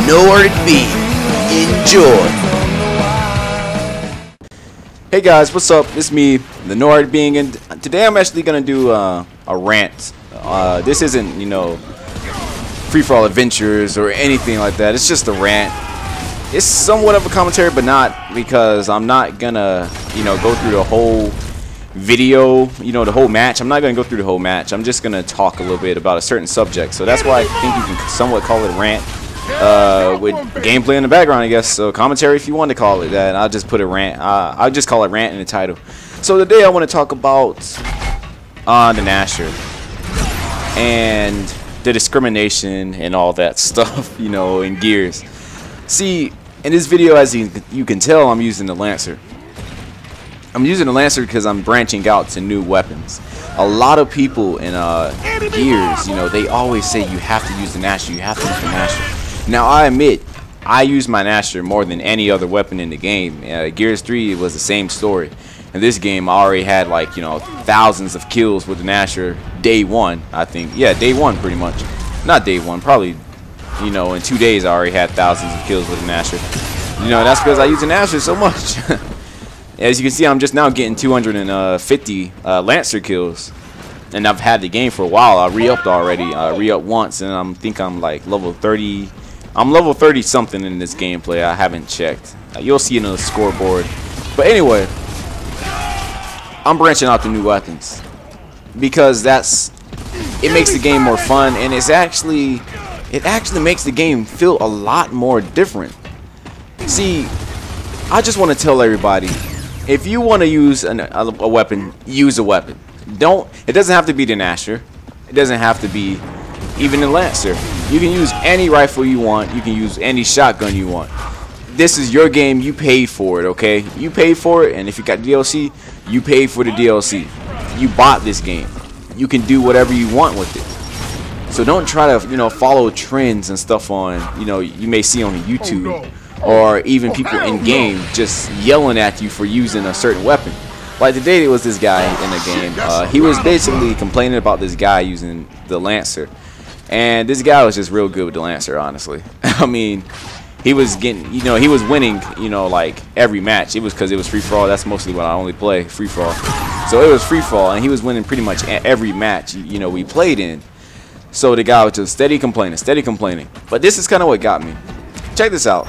Nowhere to be. Enjoy. Hey guys, what's up? It's me, the Nowhere to Being, and today I'm actually gonna do a rant. This isn't, you know, free-for-all adventures or anything like that. It's just a rant. It's somewhat of a commentary, but not, because I'm not gonna, you know, go through the whole video, you know, the whole match. I'm not gonna go through the whole match. I'm just gonna talk a little bit about a certain subject. So that's why I think you can somewhat call it a rant. With gameplay in the background, I guess. So commentary, if you want to call it that. I'll just put a rant. I'll just call it rant in the title. So today I want to talk about the gnasher and the discrimination and all that stuff, you know, in Gears. See, in this video, as you can tell, I'm using the Lancer. I'm using the Lancer because I'm branching out to new weapons. A lot of people in Gears, you know, they always say you have to use the gnasher. You have to use the gnasher. Now, I admit, I use my gnasher more than any other weapon in the game. Gears 3 was the same story. In this game, I already had, like, you know, thousands of kills with the gnasher day one, I think. Yeah, day one, pretty much. Not day one, probably, you know, in 2 days, I already had thousands of kills with the gnasher. You know, that's because I use the gnasher so much. As you can see, I'm just now getting 250 Lancer kills. And I've had the game for a while. I re-upped already. Re-upped once, and I think I'm like level 30. I'm level 30 something in this gameplay. I haven't checked. You'll see it on the scoreboard. But anyway, I'm branching out to new weapons because it makes the game more fun, and it actually makes the game feel a lot more different. See, I just want to tell everybody, if you want to use a weapon, use a weapon. It doesn't have to be the gnasher. It doesn't have to be even the Lancer. You can use any rifle you want. You can use any shotgun you want. This is your game. You paid for it, okay? You paid for it, and if you got DLC, you paid for the DLC. You bought this game. You can do whatever you want with it. So don't try to, you know, follow trends and stuff on, you know, you may see on YouTube, or even people in game just yelling at you for using a certain weapon. Like today, there was this guy in the game. He was basically complaining about this guy using the Lancer. And this guy was just real good with the Lancer, honestly. I mean, he was getting, you know, he was winning, you know, like every match. It was because it was free-for-all. That's mostly what I only play, free-for-all. So it was free-for-all, and he was winning pretty much every match, you know, we played in. So the guy was just steady complaining, steady complaining. But this is kind of what got me. Check this out.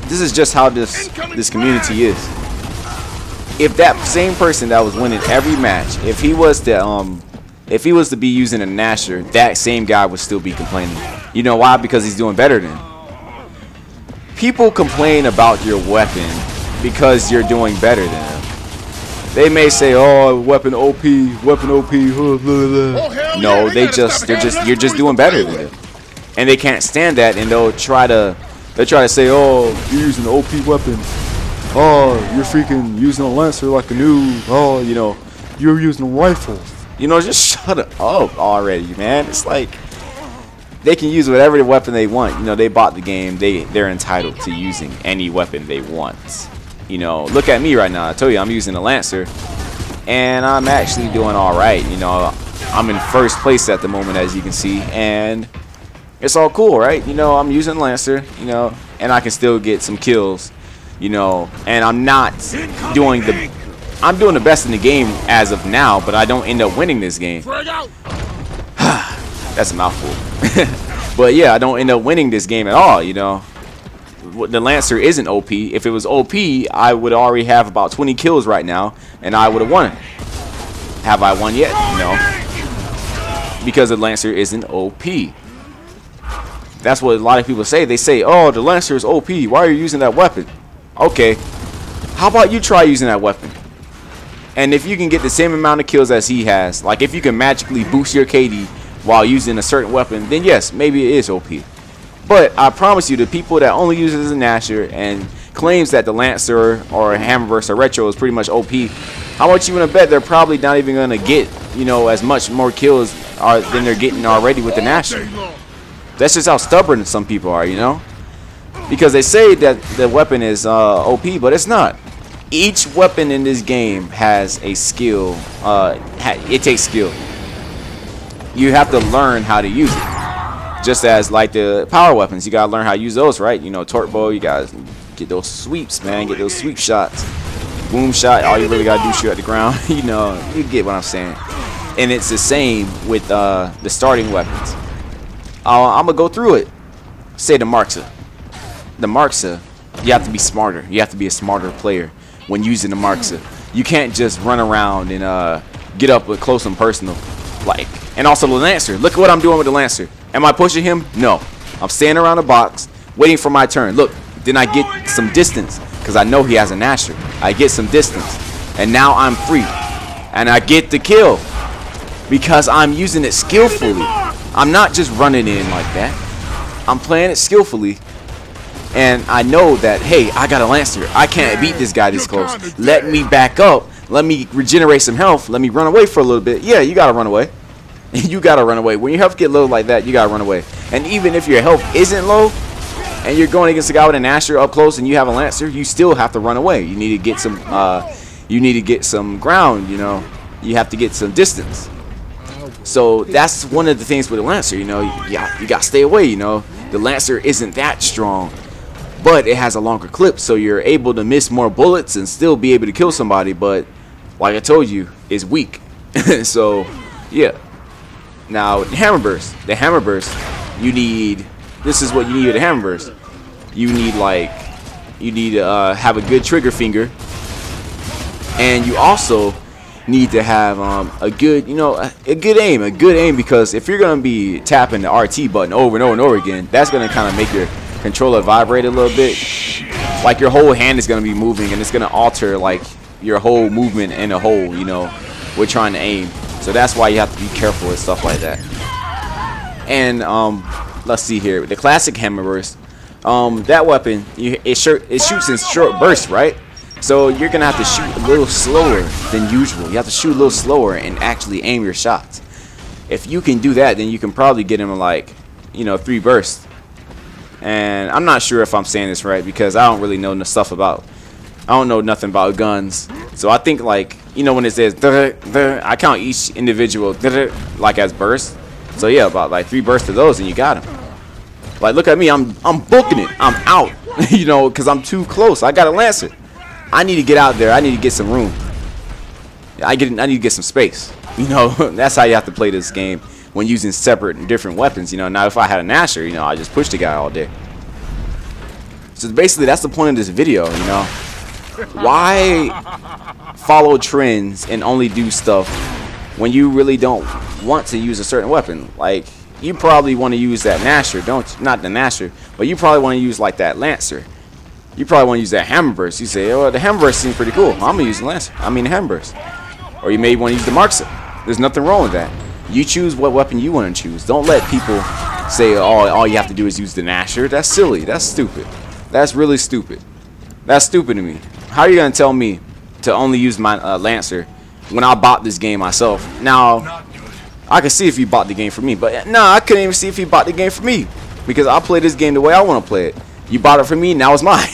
This is just how this community is. If that same person that was winning every match, if he was to be using a gnasher, that same guy would still be complaining. You know why? Because he's doing better than. People complain about your weapon because you're doing better than them. They may say, "Oh, weapon OP, weapon OP." Blah, blah, blah. No, you're just doing better than them, and they can't stand that, and they'll try to say, "Oh, you're using an OP weapon. Oh, you're freaking using a Lancer like a noob. Oh, you know, you're using a rifle." You know, just shut up already, man. It's like they can use whatever weapon they want. You know, they bought the game. They're entitled to using any weapon they want. You know, look at me right now. I told you I'm using a Lancer, and I'm actually doing all right. You know, I'm in first place at the moment, as you can see, and it's all cool, right? You know, I'm using Lancer, you know, and I can still get some kills. You know, and I'm doing the best in the game as of now, but I don't end up winning this game. That's a mouthful. But yeah, I don't end up winning this game at all, you know. The Lancer isn't OP. If it was OP, I would already have about 20 kills right now, and I would have won it. Have I won yet? No. Because the Lancer isn't OP. That's what a lot of people say. They say, "Oh, the Lancer is OP. Why are you using that weapon?" Okay, how about you try using that weapon? And if you can get the same amount of kills as he has, like if you can magically boost your KD while using a certain weapon, then yes, maybe it is OP. But I promise you, the people that only use it as a gnasher and claims that the Lancer or Hammerverse or Retro is pretty much OP, how much you want to bet they're probably not even going to get, you know, as much more kills than they're getting already with the gnasher. That's just how stubborn some people are, you know, because they say that the weapon is OP, but it's not. Each weapon in this game has a skill. It takes skill. You have to learn how to use it. Just as like the power weapons, you gotta learn how to use those, right? You know, torque bow, you gotta get those sweeps, man. Get those sweep shots. Boom shot, all you really gotta do is shoot at the ground. You know, you get what I'm saying. And it's the same with the starting weapons. I'm gonna go through it. Say the Marxa. The Marxa, you have to be smarter. You have to be a smarter player when using the Marxa. You can't just run around and get up with close and personal. Like, and also the Lancer. Look at what I'm doing with the Lancer. Am I pushing him? No. I'm standing around the box, waiting for my turn. Look, then I get some distance because I know he has a gnasher. I get some distance, and now I'm free, and I get the kill because I'm using it skillfully. I'm not just running in like that. I'm playing it skillfully, and I know that, hey, I got a Lancer. I can't beat this guy this close. Let me back up. Let me regenerate some health. Let me run away for a little bit. Yeah, you gotta run away. You gotta run away. When your health get low like that, you gotta run away. And even if your health isn't low, and you're going against a guy with a gnasher up close, and you have a Lancer, you still have to run away. You need to get some. You need to get some ground. You know, you have to get some distance. So that's one of the things with the Lancer. You know, you gotta stay away. You know, the Lancer isn't that strong, but it has a longer clip, so you're able to miss more bullets and still be able to kill somebody. But like I told you, it's weak. So yeah. Now the hammer burst. The hammer burst, you need. This is what you need with the hammer burst. You need to have a good trigger finger, and you also need to have a good, you know, a good aim. Because if you're gonna be tapping the RT button over and over and over again, that's gonna kind of make your controller vibrate a little bit. Like your whole hand is gonna be moving, and it's gonna alter like your whole movement in a whole. You know, we're trying to aim, so that's why you have to be careful with stuff like that. And let's see here, the classic hammer burst. That weapon, it shoots in short bursts, right? So you're gonna have to shoot a little slower than usual. You have to shoot a little slower and actually aim your shots. If you can do that, then you can probably get him in like, you know, 3 bursts. And I'm not sure if I'm saying this right because I don't really know I don't know nothing about guns. So I think, like, you know, when it says I count each individual like as bursts. So yeah, about like 3 bursts of those and you got him. Like, look at me, I'm booking it. I'm out. You know, because I'm too close. I got a Lancer. I need to get out there. I need to get some room. I need to get some space. You know, that's how you have to play this game when using separate and different weapons. You know, now if I had a gnasher, you know, I just push the guy all day. So basically, that's the point of this video. You know, why follow trends and only do stuff when you really don't want to use a certain weapon? Like, you probably want to use that gnasher, don't you? Not the gnasher, but you probably want to use like that Lancer. You probably want to use that hammer burst. You say, oh, the hammer burst seems pretty cool. I'm gonna use the Lancer. I mean the hammer burst. Or you may want to use the Marxa. There's nothing wrong with that. You choose what weapon you want to choose. Don't let people say, oh, all you have to do is use the gnasher. That's silly. That's stupid. That's really stupid. That's stupid to me. How are you gonna tell me to only use my Lancer when I bought this game myself? Now, I could see if you bought the game for me, but no, I couldn't even see if you bought the game for me because I play this game the way I want to play it. You bought it for me, now it's mine.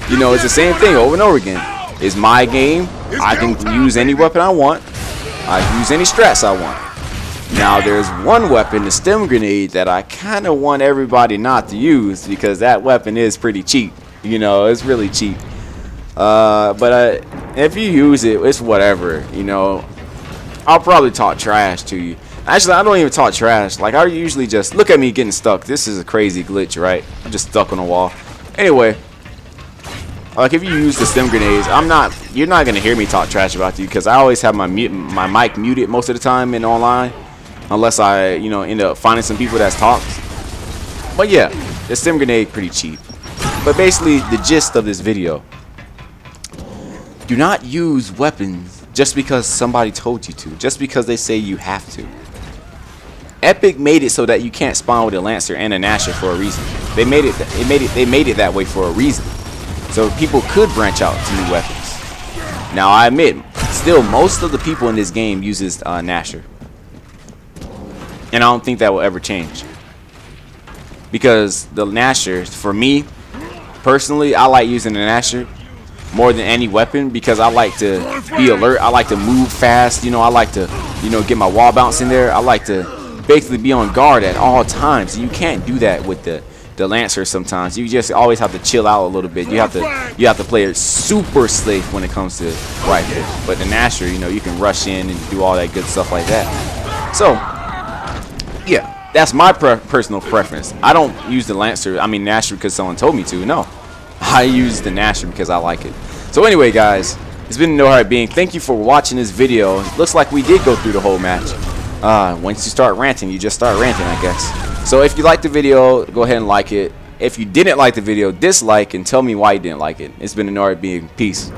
You know, it's the same thing over and over again. It's my game. I can use any weapon I want. I can use any strats I want. Now, there's one weapon, the stem grenade, that I kind of want everybody not to use because that weapon is pretty cheap. You know, it's really cheap. But if you use it, it's whatever. You know, I'll probably talk trash to you. Actually, I don't even talk trash. Like, I usually just look at me getting stuck. This is a crazy glitch, right? I'm just stuck on a wall. Anyway, like, if you use the stem grenades, you're not gonna hear me talk trash about you because I always have my mic muted most of the time in online, unless I, you know, end up finding some people that's talked. But yeah, the stem grenade pretty cheap. But basically, the gist of this video: do not use weapons just because somebody told you to, just because they say you have to. Epic made it so that you can't spawn with a Lancer and a gnasher for a reason. They made it that way for a reason, so people could branch out to new weapons. Now, I admit, still most of the people in this game uses gnasher, and I don't think that will ever change, because the gnasher, for me personally, I like using the gnasher more than any weapon, because I like to be alert. I like to move fast. You know, I like to, you know, get my wall bounce in there. I like to basically be on guard at all times. You can't do that with the Lancer sometimes. You just always have to chill out a little bit. You have to play it super safe when it comes to rifle. But the gnasher, you know, you can rush in and do all that good stuff like that. So yeah, that's my personal preference. I don't use the Lancer, I mean gnasher, because someone told me to. No, I use the gnasher because I like it. So anyway, guys, it's been No Hard Being. Thank you for watching this video. It looks like we did go through the whole match. Once you start ranting, you just start ranting, I guess. So if you liked the video, go ahead and like it. If you didn't like the video, dislike and tell me why you didn't like it. It's been No Hard Being. Peace.